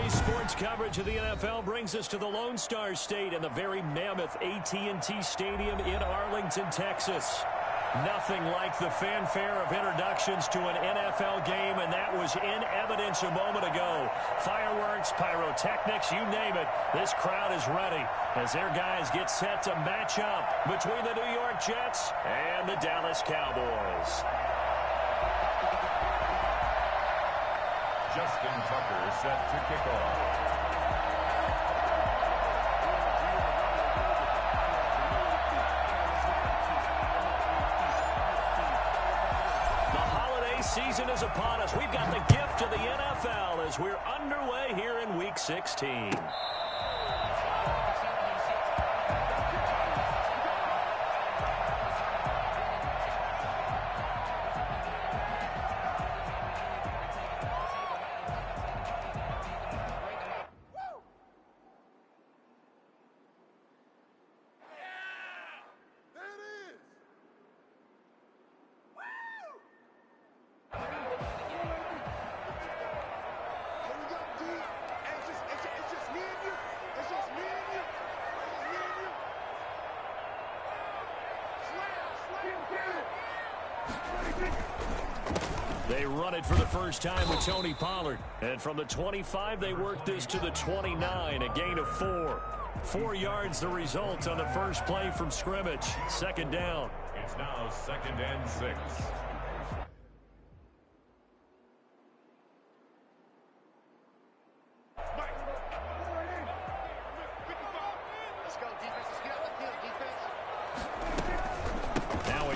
Today's sports coverage of the NFL brings us to the Lone Star State and the very mammoth AT&T Stadium in Arlington, Texas. Nothing like the fanfare of introductions to an NFL game, and that was in evidence a moment ago. Fireworks, pyrotechnics, you name it. This crowd is ready as their guys get set to match up between the New York Jets and the Dallas Cowboys. Justin Tucker set to kick off. Season is upon us. We've got the gift of the NFL as we're underway here in Week 16. They run it for the first time with Tony Pollard. And from the 25, they work this to the 29, a gain of 4. 4 yards the result on the first play from scrimmage. Second down. It's now 2nd and 6.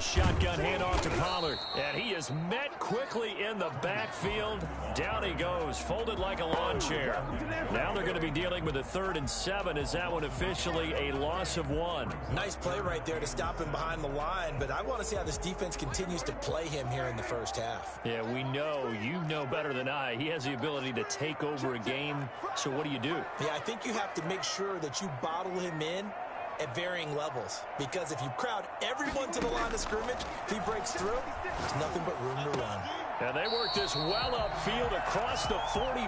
Shotgun handoff to Pollard, and he is met quickly in the backfield. Down he goes, folded like a lawn chair. Now they're going to be dealing with a 3rd and 7. Is that one officially a loss of 1? Nice play right there to stop him behind the line, but I want to see how this defense continues to play him here in the first half. Yeah, we know, you know better than I, he has the ability to take over a game. So what do? Yeah, I think you have to make sure that you bottle him in at varying levels, because if you crowd everyone to the line of scrimmage, if he breaks through, there's nothing but room to run. And they work this well upfield across the 45.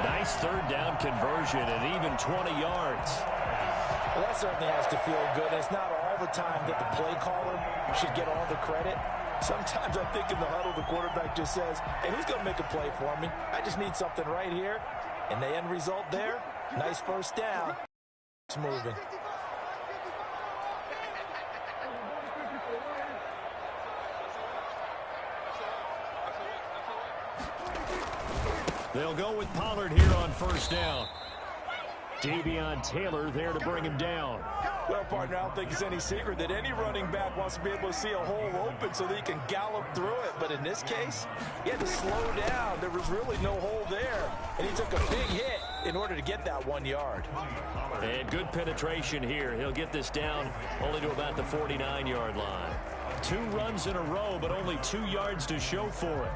Nice 3rd down conversion and even 20 yards. Well, that certainly has to feel good. It's not all the time that the play caller should get all the credit. Sometimes I think in the huddle, the quarterback just says, hey, who's going to make a play for me? I just need something right here. And the end result there, nice first down. It's moving. They'll go with Pollard here on first down. Davion Taylor there to bring him down. Well, partner, I don't think it's any secret that any running back wants to be able to see a hole open so that he can gallop through it. But in this case, he had to slow down. There was really no hole there, and he took a big hit in order to get that 1 yard. And good penetration here. He'll get this down only to about the 49-yard line. 2 runs in a row, but only 2 yards to show for it.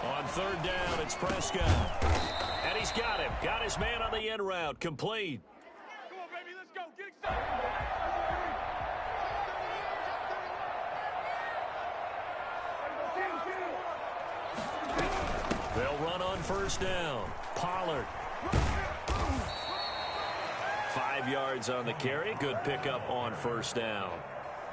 On 3rd down, it's Prescott. And he's got him. Got his man on the end route. Complete. Come on, baby. Let's go. Get excited. They'll run on first down. Pollard. 5 yards on the carry. Good pickup on first down.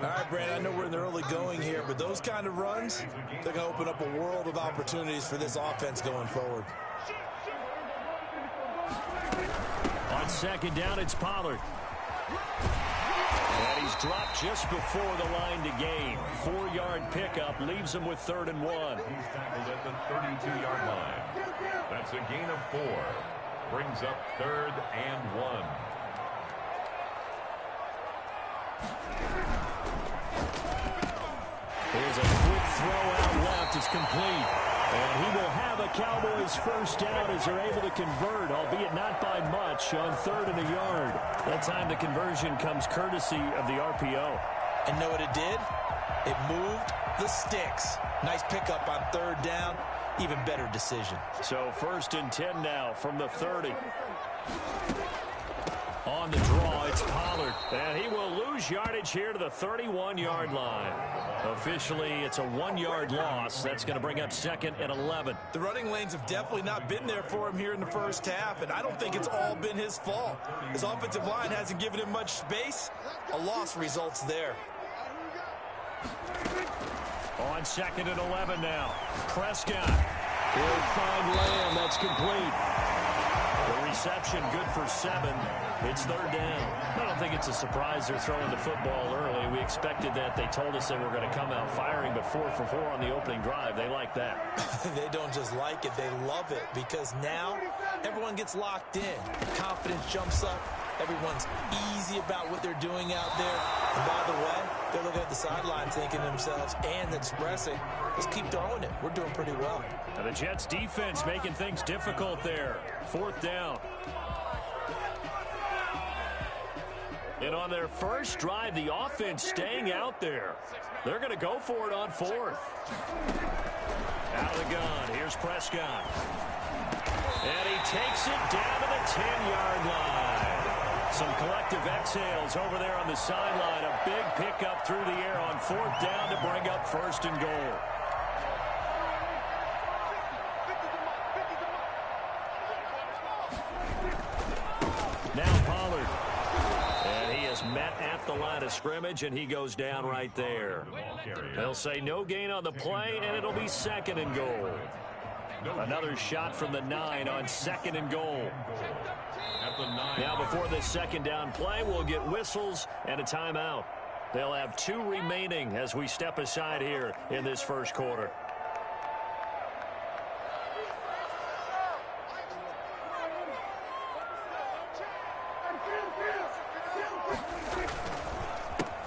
All right, Brandon, I know we're in the early going here, but those kind of runs, they're going to open up a world of opportunities for this offense going forward. On 2nd down, it's Pollard. And he's dropped just before the line to gain. 4-yard pickup leaves him with 3rd and 1. He's tackled at the 32-yard line. That's a gain of 4. Brings up 3rd and 1. Here's a quick throw out left. It's complete. And he will have a Cowboys first down as they're able to convert, albeit not by much, on 3rd and a yard. That time the conversion comes courtesy of the RPO. And know what it did? It moved the sticks. Nice pickup on 3rd down. Even better decision. So 1st and 10 now from the 30. On the draw, it's Pollard. And he will lose yardage here to the 31-yard line. Officially, it's a 1-yard loss. That's going to bring up 2nd and 11. The running lanes have definitely not been there for him here in the first half, and I don't think it's all been his fault. His offensive line hasn't given him much space. A loss results there. On 2nd and 11 now. Prescott. He'll find Lamb. That's complete. The reception good for 7. It's 3rd down. I don't think it's a surprise they're throwing the football early. We expected that. They told us they were going to come out firing, but 4 for 4 on the opening drive. They like that. They don't just like it. They love it because now everyone gets locked in. Confidence jumps up. Everyone's easy about what they're doing out there. And by the way, they're looking at the sideline thinking to themselves and expressing, let's keep throwing it. We're doing pretty well. Now the Jets defense making things difficult there. 4th down. And on their first drive, the offense staying out there. They're going to go for it on 4th. Out of the gun. Here's Prescott. And he takes it down to the 10-yard line. Some collective exhales over there on the sideline. A big pickup through the air on 4th down to bring up 1st and goal. Now Pollard. And he is met at the line of scrimmage, and he goes down right there. They'll say no gain on the play, and it'll be 2nd and goal. Another shot from the 9 on 2nd and goal. Now before this 2nd down play, we'll get whistles and a timeout. They'll have 2 remaining as we step aside here in this first quarter.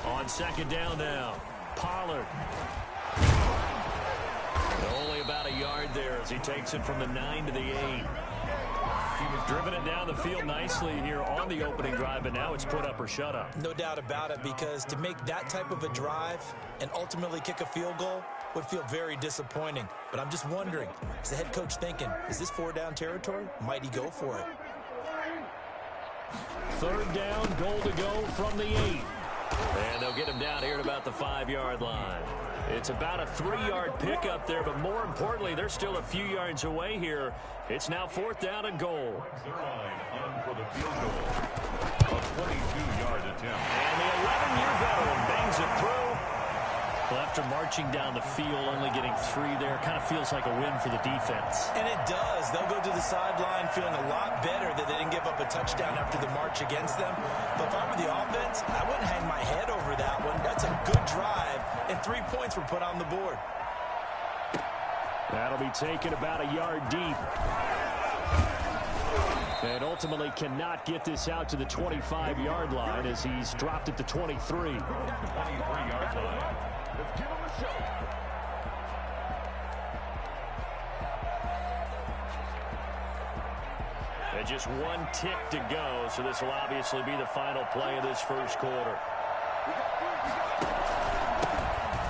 On 2nd down now, Pollard. Only about a yard there as he takes it from the 9 to the 8. Driven it down the field nicely here on the opening drive, but now it's put up or shut up. No doubt about it, because to make that type of a drive and ultimately kick a field goal would feel very disappointing. But I'm just wondering, is the head coach thinking, is this 4-down territory? Might he go for it? 3rd down, goal to go from the 8. And they'll get him down here at about the 5-yard line. It's about a 3-yard pickup there, but more importantly, they're still a few yards away here. It's now 4th down and goal. On for the field goal. A 22-yard attempt. And the 11-year veteran bangs it through. Well, after marching down the field, only getting 3 there, kind of feels like a win for the defense. And it does. They'll go to the sideline feeling a lot better that they didn't give up a touchdown after the march against them. But if I were the offense, I wouldn't hang my head over that one. That's a good drive, and 3 points were put on the board. That'll be taken about a yard deep. And ultimately cannot get this out to the 25-yard line as he's dropped at the 23. 23-yard line. Let's give him a show. And just 1 tick to go, so this will obviously be the final play of this first quarter.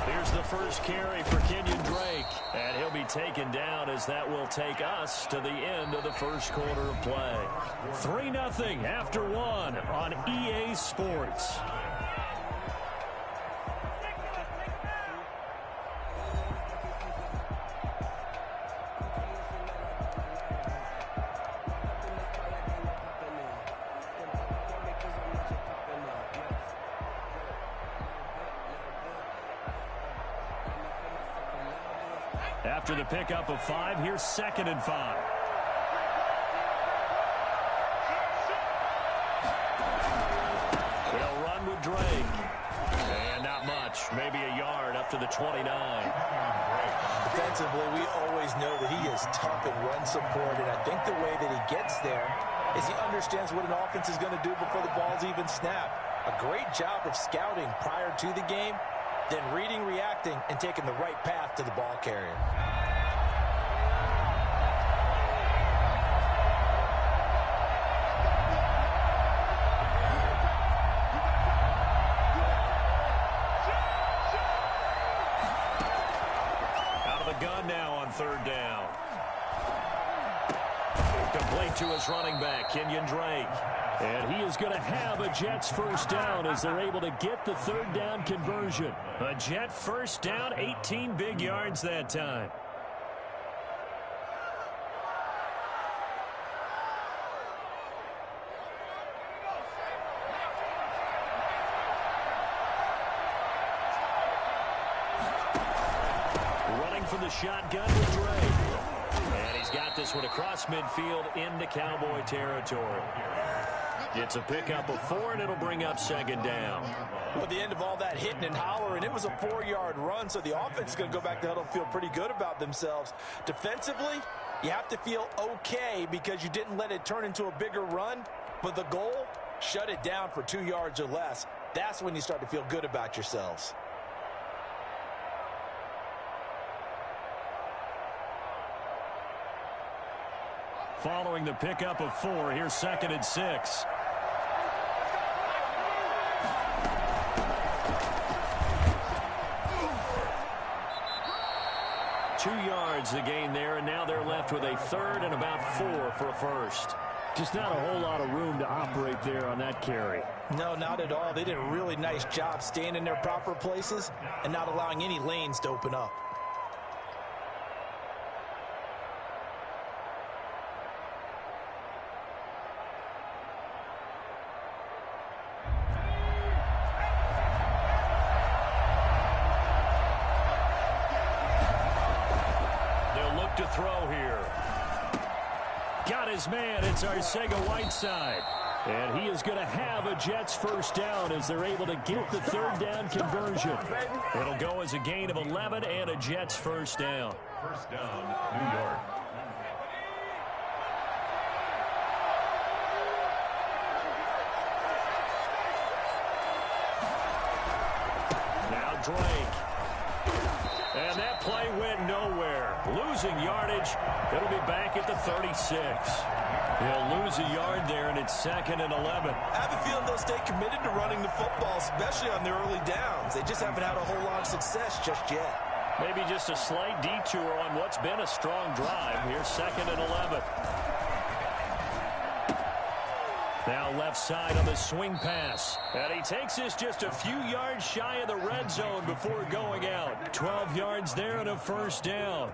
Here's the first carry for Kenyon Drake, and he'll be taken down as that will take us to the end of the first quarter of play. 3-0 after 1 on EA Sports. After the pickup of 5, here's 2nd and 5. They'll run with Drake. And not much, maybe a yard up to the 29. Defensively, we always know that he is tough in run support, and I think the way that he gets there is he understands what an offense is going to do before the ball's even snapped. A great job of scouting prior to the game, then reading, reacting, and taking the right path to the ball carrier. Out of the gun now on 3rd down. Complete to his running back, Kenyon Drake. And he is going to have a Jets first down as they're able to get the third down conversion. A Jet first down, 18 big yards that time. Running for the shotgun with Drake. And he's got this one across midfield into Cowboy territory. It's a pickup of 4, and it'll bring up second down. Well, at the end of all that hitting and hollering, it was a 4-yard run, so the offense is going to go back to huddle and feel pretty good about themselves. Defensively, you have to feel okay because you didn't let it turn into a bigger run, but the goal, shut it down for 2 yards or less. That's when you start to feel good about yourselves. Following the pickup of 4, here's 2nd and 6. Two yards the gain there, and now they're left with a 3rd and about 4 for a first. Just not a whole lot of room to operate there on that carry. No, not at all. They did a really nice job staying in their proper places and not allowing any lanes to open up. To throw here. Got his man. It's Arcega-Whiteside. And he is going to have a Jets first down as they're able to get the third down conversion. It'll go as a gain of 11 and a Jets first down. First down, New York. Now Drake. And that play went nowhere. Losing yardage. It'll be back at the 36. He'll lose a yard there, and it's 2nd and 11. I have a feeling they'll stay committed to running the football, especially on their early downs. They just haven't had a whole lot of success just yet. Maybe just a slight detour on what's been a strong drive. Here's 2nd and 11. Now left side on the swing pass. And he takes this just a few yards shy of the red zone before going out. 12 yards there and a first down.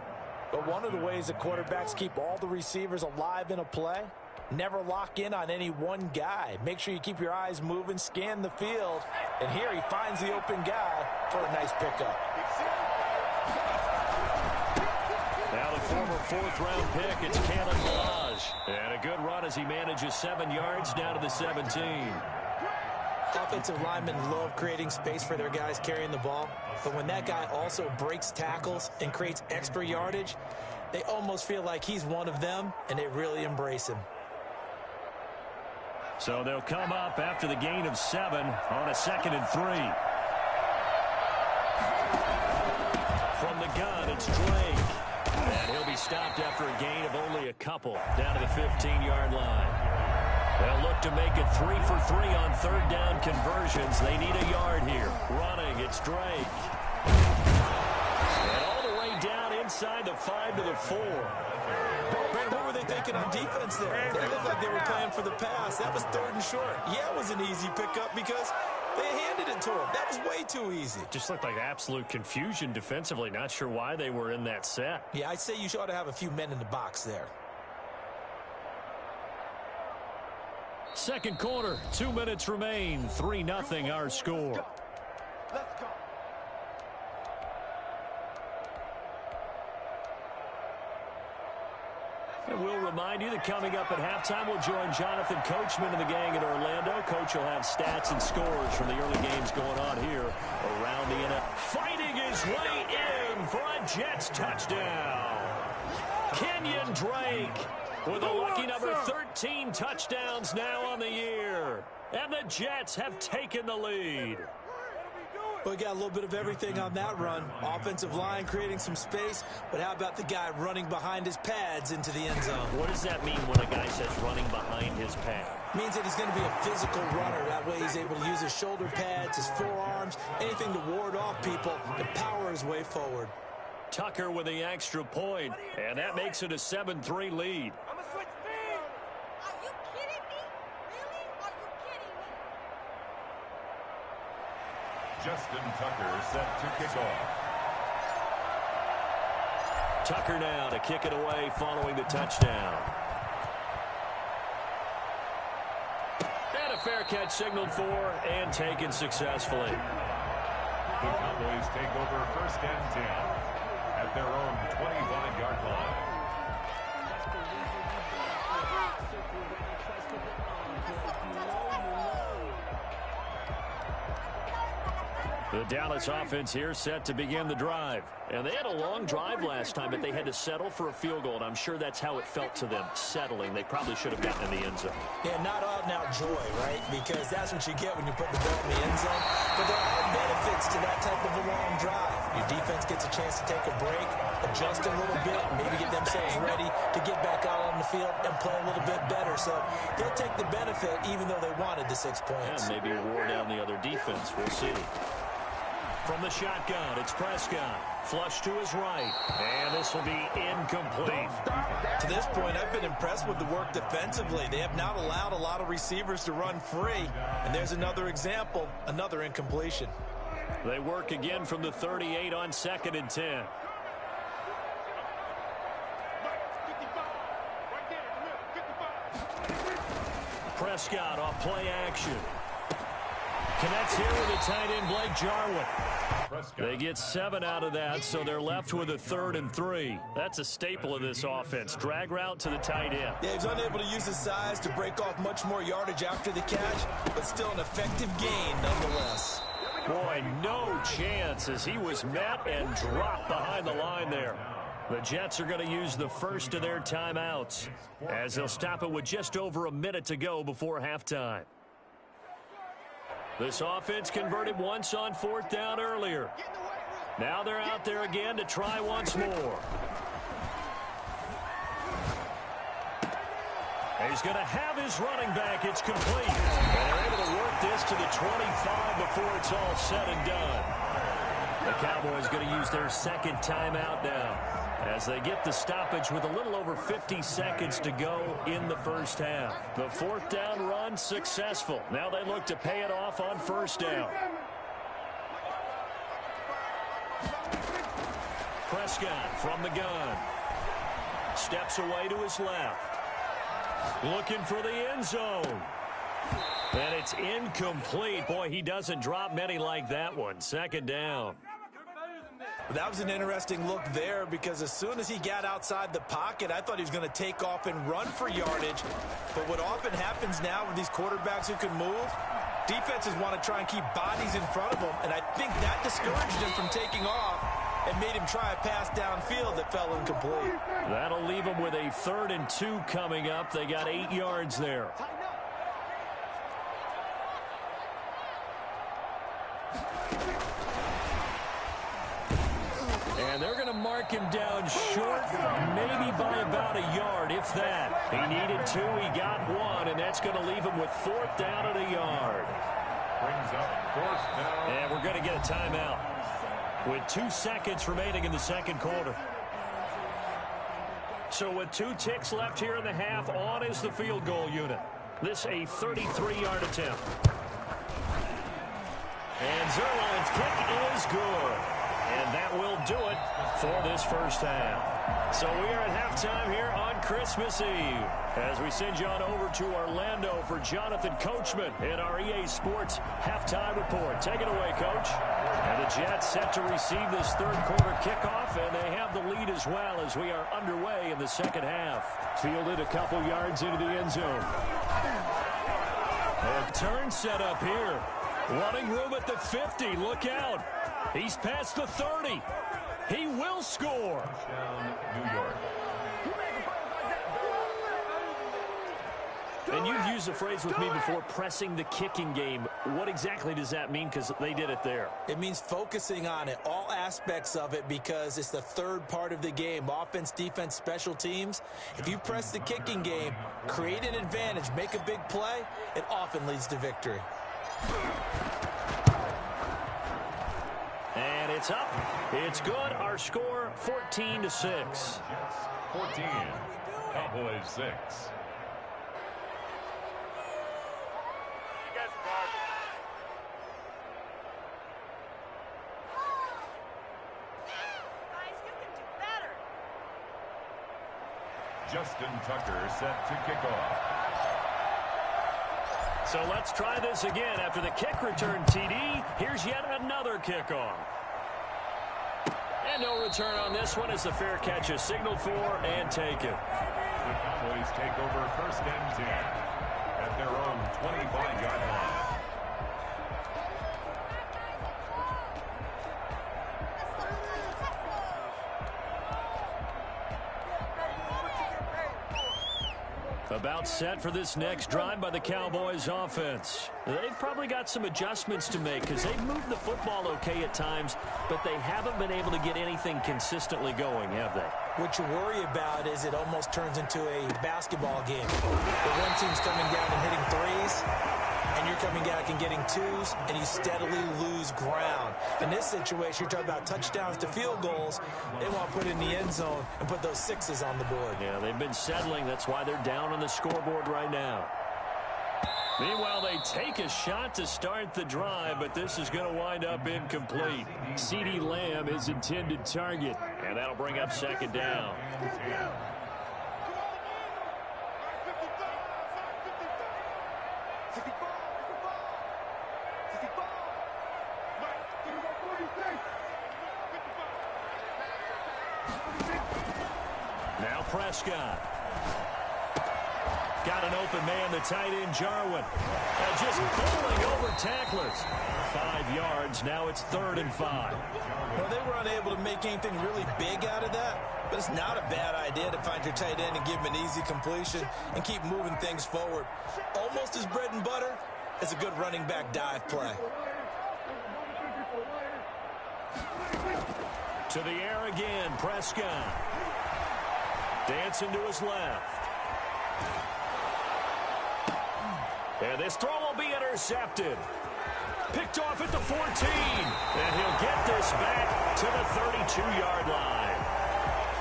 But one of the ways that quarterbacks keep all the receivers alive in a play, never lock in on any one guy. Make sure you keep your eyes moving, scan the field. And here he finds the open guy for a nice pickup. Now the former 4th-round pick, it's Kalen Balaj. And a good run as he manages 7 yards down to the 17. Offensive linemen love creating space for their guys carrying the ball. But when that guy also breaks tackles and creates extra yardage, they almost feel like he's one of them, and they really embrace him. So they'll come up after the gain of 7 on a 2nd and 3. From the gun, it's Drake. And he'll be stopped after a gain of only a couple down to the 15-yard line. They'll look to make it 3 for 3 on third down conversions. They need a yard here. Running, it's Drake. And all the way down inside the 5 to the 4. Brandon, what were they thinking on defense there? They looked like they were playing for the pass. That was 3rd and short. Yeah, it was an easy pickup because they handed it to him. That was way too easy. Just looked like absolute confusion defensively. Not sure why they were in that set. Yeah, I'd say you ought to have a few men in the box there. Second quarter, 2 minutes remain. 3-0 our score. Let's go. And we'll remind you that coming up at halftime, we'll join Jonathan Coachman and the gang in Orlando. Coach will have stats and scores from the early games going on here around the NFL. Fighting his way in for a Jets touchdown. Kenyon Drake with a lucky number 13 touchdowns now on the year. And the Jets have taken the lead. We got a little bit of everything on that run. Offensive line creating some space, but how about the guy running behind his pads into the end zone? What does that mean when a guy says running behind his pad? Means that he's going to be a physical runner. That way he's able to use his shoulder pads, his forearms, anything to ward off people and power his way forward. Tucker with the extra point, and that makes it a 7-3 lead. I'm going to switch speed. Are you kidding me? Really? Justin Tucker set to kick off. Tucker now to kick it away following the touchdown. And a fair catch signaled for and taken successfully. The Cowboys take over 1st and 10 at their own 25-yard line. The Dallas offense here set to begin the drive. And they had a long drive last time, but they had to settle for a field goal. And I'm sure that's how it felt to them, settling. They probably should have gotten in the end zone. Yeah, not out-and-out joy, right? Because that's what you get when you put the ball in the end zone. But there are benefits to that type of a long drive. Your defense gets a chance to take a break, adjust a little bit, maybe get themselves ready to get back out on the field and play a little bit better. So they'll take the benefit even though they wanted the 6 points. And maybe wore down the other defense. We'll see. From the shotgun, it's Prescott. Flush to his right. And this will be incomplete. To this point, I've been impressed with the work defensively. They have not allowed a lot of receivers to run free. And there's another example, another incompletion. They work again from the 38 on 2nd and 10. Prescott off play action. Connects here with a tight end, Blake Jarwin. They get 7 out of that, so they're left with a 3rd and 3. That's a staple of this offense. Drag route to the tight end. Yeah, he's unable to use his size to break off much more yardage after the catch, but still an effective gain nonetheless. Boy, no chance as he was met and dropped behind the line there. The Jets are going to use the first of their timeouts as they'll stop it with just over a minute to go before halftime. This offense converted once on 4th down earlier. Now they're out there again to try once more. He's going to have his running back. It's complete. And they're able to work this to the 25 before it's all said and done. The Cowboys going to use their 2nd timeout now as they get the stoppage with a little over 50 seconds to go in the first half. The 4th down run successful. Now they look to pay it off on 1st down. Prescott from the gun. Steps away to his left. Looking for the end zone. And it's incomplete. Boy, he doesn't drop many like that one. 2nd down. That was an interesting look there because as soon as he got outside the pocket, I thought he was going to take off and run for yardage. But what often happens now with these quarterbacks who can move, defenses want to try and keep bodies in front of them, and I think that discouraged him from taking off and made him try a pass downfield that fell incomplete. That'll leave him with a 3rd and 2 coming up. They got 8 yards there. And they're going to mark him down short, maybe by about a yard, if that. He needed 2, he got 1, and that's going to leave him with 4th down at a yard. Brings up 4th down. And we're going to get a timeout with 2 seconds remaining in the 2nd quarter. So with 2 ticks left here in the half, on is the field goal unit. This a 33-yard attempt. And Zerline's kick is good. And that will do it for this first half. So we are at halftime here on Christmas Eve as we send you on over to Orlando for Jonathan Coachman in our EA Sports halftime report. Take it away, Coach. And the Jets set to receive this 3rd quarter kickoff, and they have the lead as well as we are underway in the 2nd half. Fielded a couple yards into the end zone. A turn set up here. Running room at the 50. Look out. He's past the 30. He will score. Touchdown, New York. And you've used the phrase with me before, pressing the kicking game. What exactly does that mean? Because they did it there. It means focusing on it, all aspects of it, because it's the 3rd part of the game. Offense, defense, special teams. If you press the kicking game, create an advantage, make a big play, it often leads to victory. And it's up. It's good. Our score, 14-6. Jets 14, Cowboys 6. Justin Tucker set to kick off. So let's try this again. After the kick return TD, here's yet another kickoff. And no return on this one as the fair catch is signaled for and taken. The Cowboys take over 1st and 10 at their own 25-yard line. About set for this next drive by the Cowboys offense. They've probably got some adjustments to make because they've moved the football okay at times, but they haven't been able to get anything consistently going, have they? What you worry about is it almost turns into a basketball game. The one team's coming down and hitting threes, and you're coming back and getting twos, and you steadily lose ground. In this situation, you're talking about touchdowns to field goals. They want to put it in the end zone and put those sixes on the board. Yeah, they've been settling. That's why they're down on the scoreboard right now. Meanwhile, they take a shot to start the drive, but this is going to wind up incomplete. CeeDee Lamb is intended target, and that'll bring up 2nd down. Now Prescott. Got an open man, the tight end, Jarwin. And just bowling over tacklers. 5 yards. Now it's 3rd and 5. Well, they were unable to make anything really big out of that, but it's not a bad idea to find your tight end and give him an easy completion and keep moving things forward. Almost as bread and butter as a good running back dive play. To the air again, Prescott. Dancing to his left. And this throw will be intercepted. Picked off at the 14. And he'll get this back to the 32-yard line.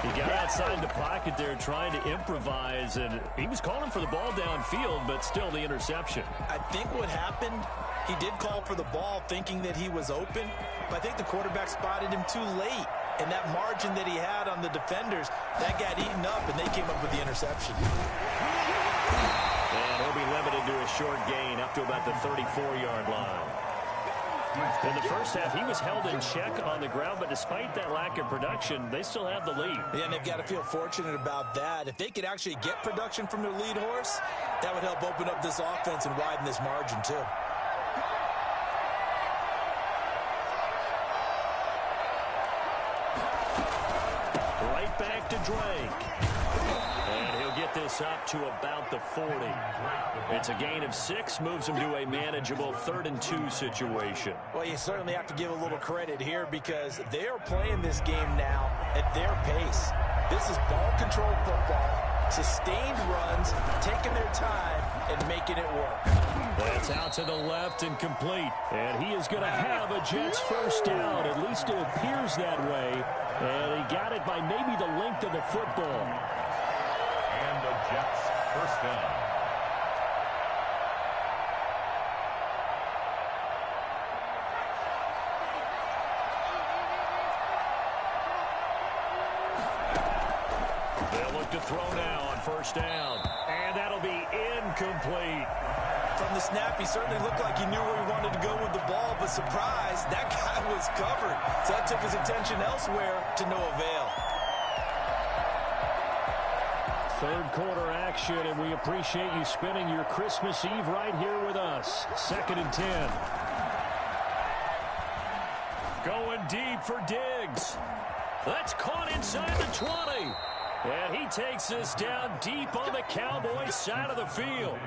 He got outside the pocket there trying to improvise, and he was calling for the ball downfield, but still the interception. I think what happened, he did call for the ball thinking that he was open, but I think the quarterback spotted him too late. And that margin that he had on the defenders, that got eaten up, and they came up with the interception. And he'll be limited to a short gain up to about the 34-yard line. In the first half, he was held in check on the ground, but despite that lack of production, they still have the lead. Yeah, and they've got to feel fortunate about that. If they could actually get production from their lead horse, that would help open up this offense and widen this margin, too. Right back to Drake. And he'll get this up to about the 40. It's a gain of 6, moves him to a manageable 3rd and 2 situation. Well, you certainly have to give a little credit here because they are playing this game now at their pace. This is ball control football, sustained runs, taking their time, and making it work. That's out to the left and complete. And he is going to have a Jets first down. At least it appears that way. And he got it by maybe the length of the football. And the Jets first down. They'll look to throw now on first down. And that'll be incomplete. From the snap, he certainly looked like he knew where he wanted to go with the ball, but surprise, that guy was covered. So that took his attention elsewhere to no avail. Third quarter action, and we appreciate you spending your Christmas Eve right here with us. 2nd and 10. Going deep for Diggs. That's caught inside the 20. And he takes this down deep on the Cowboys side of the field.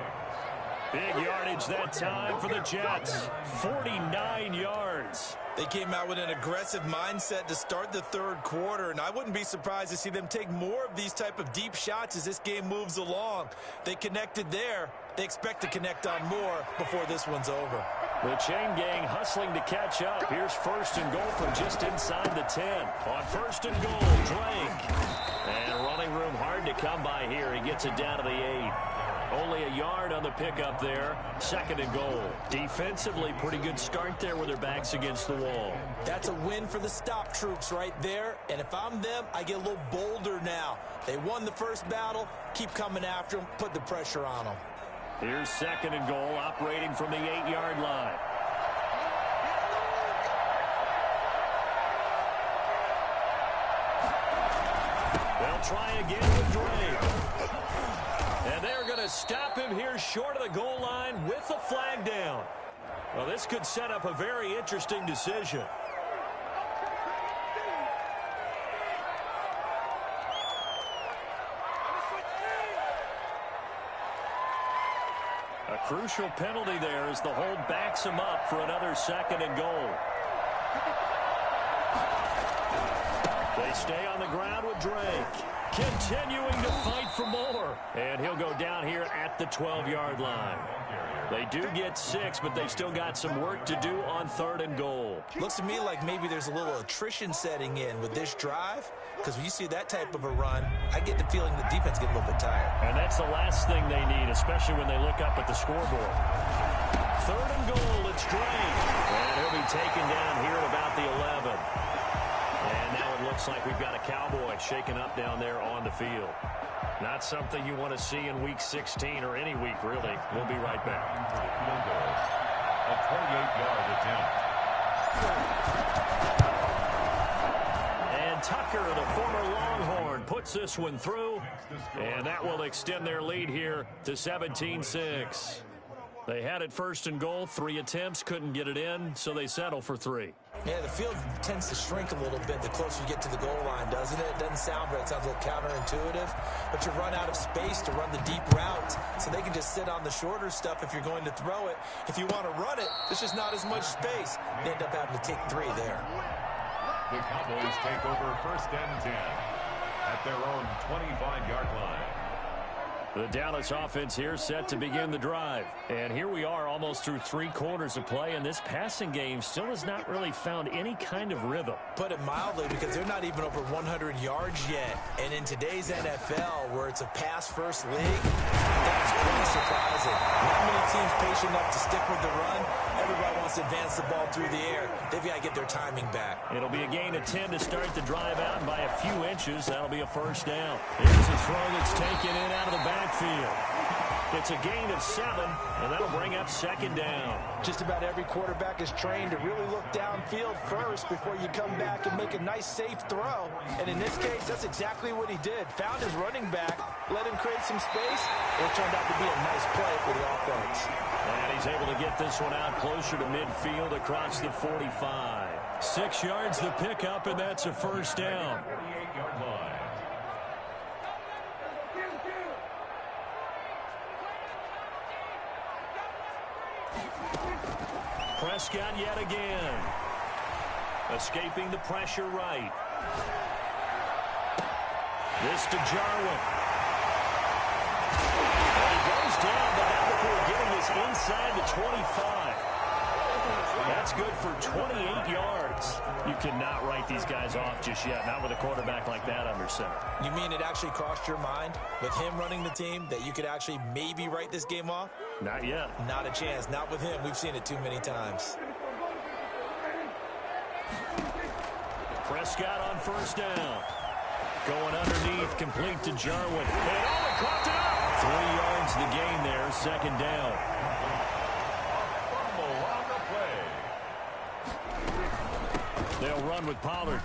Big yardage that time for the Jets. 49 yards. They came out with an aggressive mindset to start the third quarter, and I wouldn't be surprised to see them take more of these type of deep shots as this game moves along. They connected there. They expect to connect on more before this one's over. The chain gang hustling to catch up. Here's 1st and goal from just inside the 10. On 1st and goal, Drake. And running room hard to come by here. He gets it down to the 8. Only a yard on the pickup there. 2nd and goal. Defensively, pretty good start there with their backs against the wall. That's a win for the stop troops right there. And if I'm them, I get a little bolder now. They won the first battle. Keep coming after them. Put the pressure on them. Here's 2nd and goal, operating from the 8-yard line. They'll try again with Drake. And they're going to stop him here short of the goal line with the flag down. Well, this could set up a very interesting decision. A crucial penalty there as the hold backs him up for another 2nd and goal. They stay on the ground with Drake. Continuing to fight for more. And he'll go down here at the 12-yard line. They do get 6, but they still got some work to do on 3rd and goal. Looks to me like maybe there's a little attrition setting in with this drive. Because when you see that type of a run, I get the feeling the defense get a little bit tired. And that's the last thing they need, especially when they look up at the scoreboard. 3rd and goal, it's Drake. And he'll be taken down here at about the 11. And now it looks like we've got a Cowboy shaken up down there on the field. Not something you want to see in Week 16 or any week, really. We'll be right back. A 28-yard attempt. And Tucker, the former Longhorn, puts this one through. And that will extend their lead here to 17-6. They had it 1st and goal, 3 attempts, couldn't get it in, so they settle for 3. Yeah, the field tends to shrink a little bit the closer you get to the goal line, doesn't it? It doesn't sound right. It sounds a little counterintuitive. But you run out of space to run the deep route, so they can just sit on the shorter stuff if you're going to throw it. If you want to run it, there's just not as much space. They end up having to take 3 there. The Cowboys take over 1st and 10 at their own 25-yard line. The Dallas offense here set to begin the drive. And here we are almost through 3 quarters of play, and this passing game still has not really found any kind of rhythm. Put it mildly, because they're not even over 100 yards yet. And in today's NFL, where it's a pass-first league, that's pretty surprising. Not many teams patient enough to stick with the run. Everybody wants to advance the ball through the air. They've got to get their timing back. It'll be a gain of 10 to start the drive out, and by a few inches, that'll be a 1st down. Here's a throw that's taken in out of the backfield. It's a gain of 7, and that'll bring up 2nd down. Just about every quarterback is trained to really look downfield first before you come back and make a nice, safe throw. And in this case, that's exactly what he did. Found his running back, let him create some space, and it turned out to be a nice play for the offense. And he's able to get this one out closer to midfield across the 45. 6 yards the pickup, and that's a 1st down. 48-yard line. Prescott yet again. Escaping the pressure right. This to Jarwin. And he goes down, but not before getting this inside the 25. That's good for 28 yards. You cannot write these guys off just yet, not with a quarterback like that under center. You mean it actually crossed your mind with him running the team that you could actually maybe write this game off? Not yet. Not a chance. Not with him. We've seen it too many times. Prescott on 1st down. Going underneath, complete to Jarwin. And oh, caught it up! 3 yards the gain there, 2nd down. They'll run with Pollard.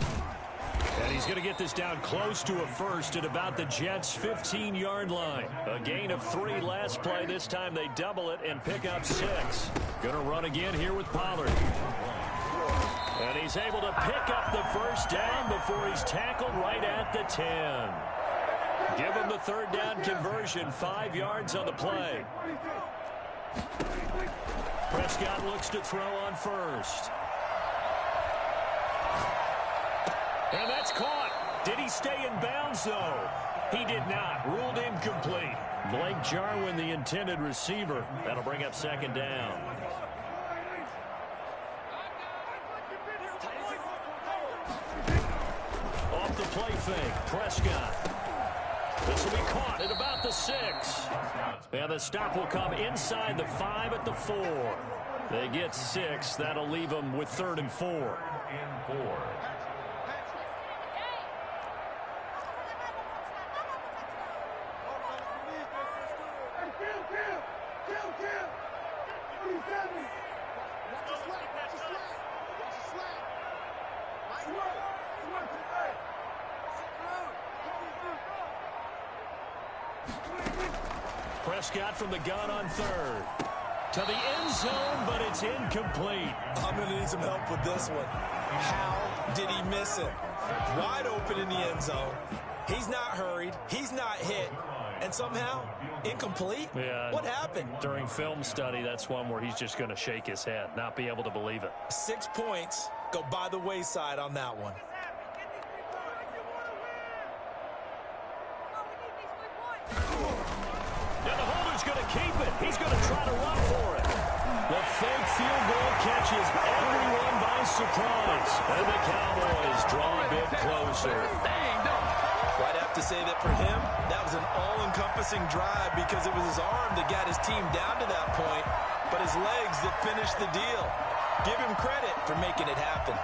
And he's going to get this down close to a 1st at about the Jets' 15-yard line. A gain of 3 last play. This time they double it and pick up 6. Going to run again here with Pollard. And he's able to pick up the 1st down before he's tackled right at the 10. Give him the 3rd down conversion, 5 yards on the play. Prescott looks to throw on 1st. And that's caught. Did he stay in bounds, though? He did not. Ruled incomplete. Blake Jarwin, the intended receiver. That'll bring up 2nd down. Off the play fake, Prescott. This will be caught at about the 6. And the stop will come inside the 5 at the 4. They get 6. That'll leave them with 3rd and 4. And 4. Prescott from the gun on 3rd. To the end zone, but it's incomplete. I'm going to need some help with this one. How did he miss it? Wide open in the end zone. He's not hurried. He's not hit. And somehow, incomplete? Yeah. What happened? During film study, that's one where he's just going to shake his head, not be able to believe it. 6 points go by the wayside on that one. And the holder's going to keep it. He's going to try to run for it. The fake field goal catches everyone by surprise. And the Cowboys draw a bit closer. I'd have to say that for him, that was an all-encompassing drive because it was his arm that got his team down to that point, but his legs that finished the deal. Give him credit for making it happen.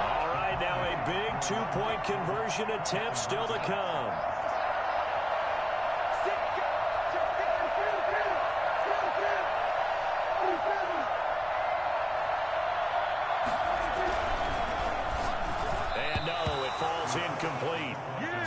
All right, now a big two-point conversion attempt still to come. Incomplete.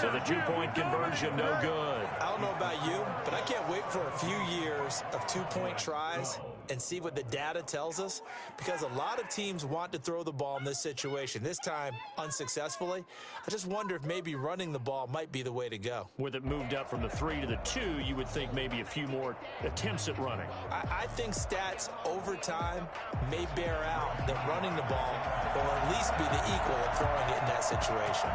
So the two-point conversion, no good. I don't know about you, but I can't wait for a few years of two-point tries and see what the data tells us, because a lot of teams want to throw the ball in this situation, this time unsuccessfully. I just wonder if maybe running the ball might be the way to go. With it moved up from the 3 to the 2, you would think maybe a few more attempts at running. I think stats over time may bear out that running the ball will at least be the equal of throwing it in that situation.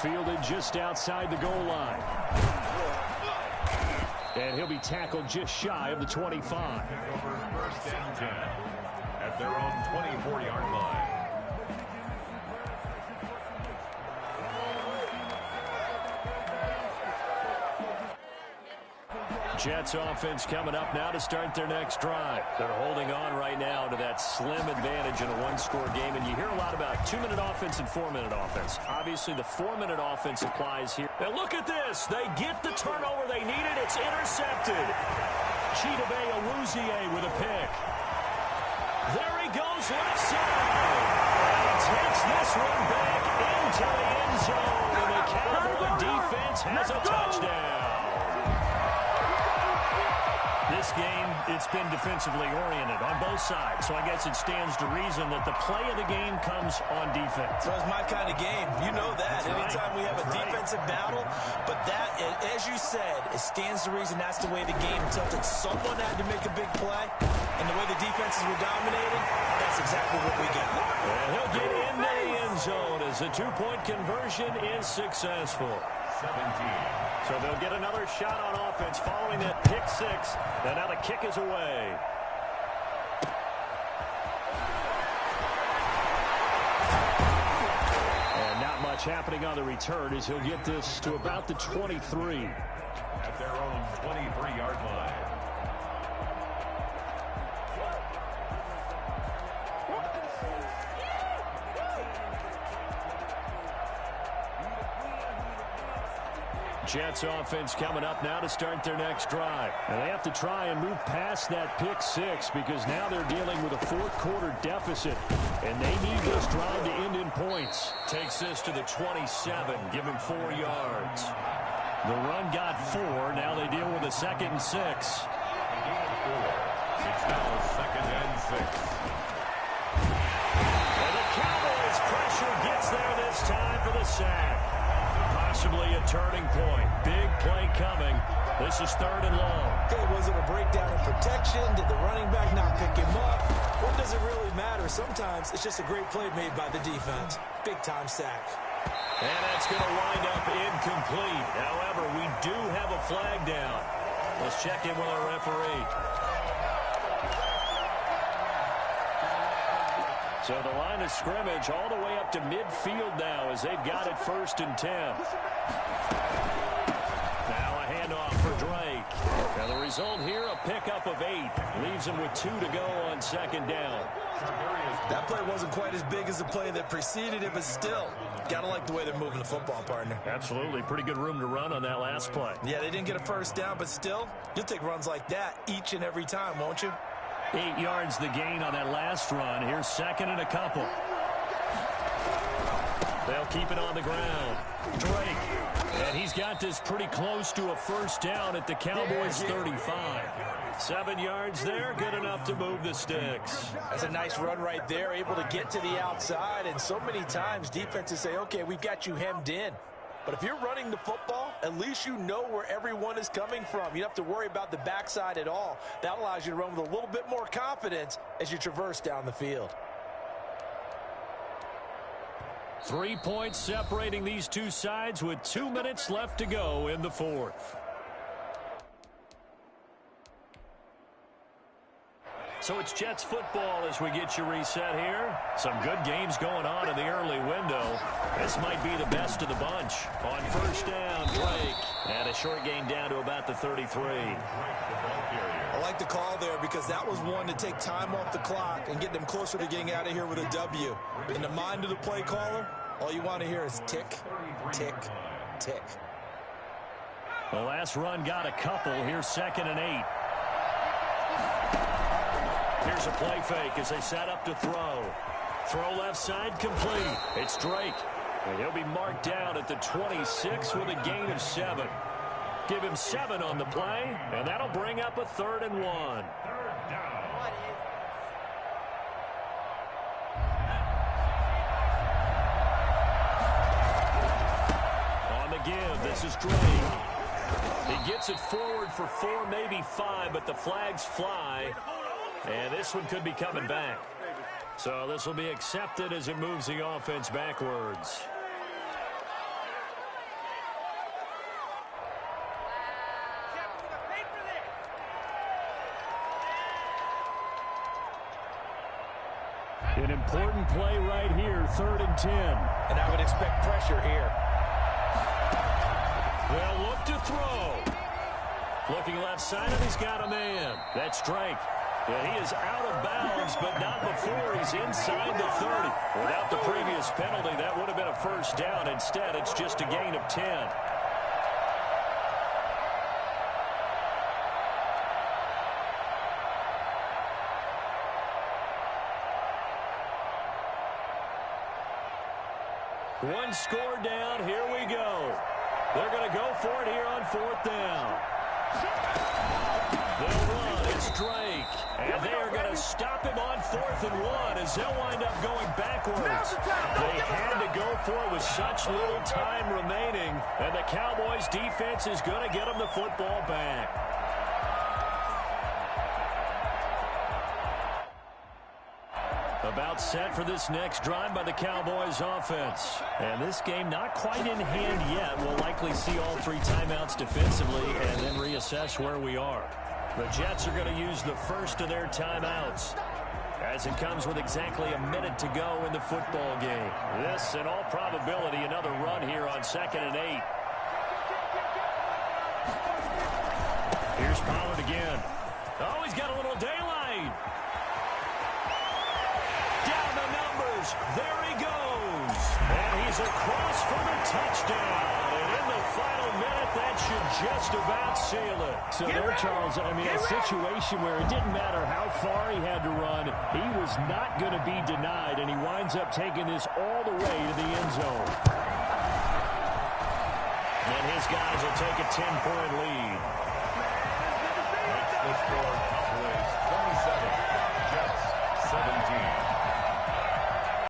Fielded just outside the goal line. And he'll be tackled just shy of the 25. Over 1st and 10 at their own 24-yard line. Jets offense coming up now to start their next drive. They're holding on right now to that slim advantage in a one-score game, and you hear a lot about 2-minute offense and 4-minute offense. Obviously, the 4-minute offense applies here. Now look at this. They get the turnover they needed. It's intercepted. Chidobe Awuzie with a pick. There he goes left side. And he takes this one back into the end zone, and the Cowboy defense has a touchdown. This game, it's been defensively oriented on both sides, so I guess it stands to reason that the play of the game comes on defense. So it's my kind of game. You know that. Anytime we have a defensive battle, but that, as you said, it stands to reason that's the way the game tilted. Someone had to make a big play, and the way the defenses were dominating, that's exactly what we got. And he'll get into the end zone as the two-point conversion is successful. 17. So they'll get another shot on offense following that pick 6. And now the kick is away. And not much happening on the return as he'll get this to about the 23. At their own 23-yard line. Jets offense coming up now to start their next drive. And they have to try and move past that pick 6 because now they're dealing with a fourth-quarter deficit, and they need this drive to end in points. Takes this to the 27, give him 4 yards. The run got 4. Now they deal with a 2nd and 6. It's now 2nd and 6. And the Cowboys' pressure gets there this time for the sack. Possibly a turning point. Big play coming. This is 3rd and long. Okay, was it a breakdown in protection? Did the running back not pick him up? What does it really matter? Sometimes it's just a great play made by the defense. Big-time sack. And that's going to wind up incomplete. However, we do have a flag down. Let's check in with our referee. So the line of scrimmage all the way up to midfield now as they've got it 1st and 10. Now a handoff for Drake. Now the result here, a pickup of 8. Leaves him with 2 to go on 2nd down. That play wasn't quite as big as the play that preceded it, but still, got to like the way they're moving the football, partner. Absolutely. Pretty good room to run on that last play. Yeah, they didn't get a 1st down, but still, you'll take runs like that each and every time, won't you? 8 yards the gain on that last run. Here's 2nd and a couple. They'll keep it on the ground. Drake. And he's got this pretty close to a 1st down at the Cowboys' 35. 7 yards there, good enough to move the sticks. That's a nice run right there, able to get to the outside. And so many times defenses say, okay, we've got you hemmed in. But if you're running the football, at least you know where everyone is coming from. You don't have to worry about the backside at all. That allows you to run with a little bit more confidence as you traverse down the field. 3 points separating these two sides with 2 minutes left to go in the 4th. So it's Jets football as we get you reset here. Some good games going on in the early window. This might be the best of the bunch. On 1st down, Drake. And a short gain down to about the 33. I like the call there because that was one to take time off the clock and get them closer to getting out of here with a W. In the mind of the play caller, all you want to hear is tick, tick, tick. The last run got a couple. Here's 2nd and 8. Here's a play fake as they set up to throw. Throw left side complete. It's Drake. And he'll be marked down at the 26 with a gain of 7. Give him 7 on the play, and that'll bring up a 3rd and 1. On the give, this is Drake. He gets it forward for 4, maybe 5, but the flags fly. And this one could be coming back. So this will be accepted as it moves the offense backwards. An important play right here, 3rd and 10. And I would expect pressure here. They'll look to throw. Looking left side, and he's got a man. That's Drake. And he is out of bounds, but not before he's inside the 30. Without the previous penalty, that would have been a 1st down. Instead, it's just a gain of 10. One score down. Here we go. They're going to go for it here on 4th down. They'll run. It's Drake. And they are going to stop him on 4th and 1 as they'll wind up going backwards. They had to go for it with such little time remaining. And the Cowboys defense is going to get them the football back. About set for this next drive by the Cowboys offense. And this game not quite in hand yet. We'll likely see all 3 timeouts defensively and then reassess where we are. The Jets are going to use the first of their timeouts as it comes with exactly a minute to go in the football game. This, in all probability, another run here on 2nd and 8. Here's Pollard again. Oh, he's got a little daylight. Down the numbers. There he goes. And he's across for the touchdown. And in the final minute, that should just about seal it. So there, Charles, I mean, a situation where it didn't matter how far he had to run, he was not going to be denied, and he winds up taking this all the way to the end zone. And his guys will take a 10-point lead. That's the score. Cowboys 27, Jets 17.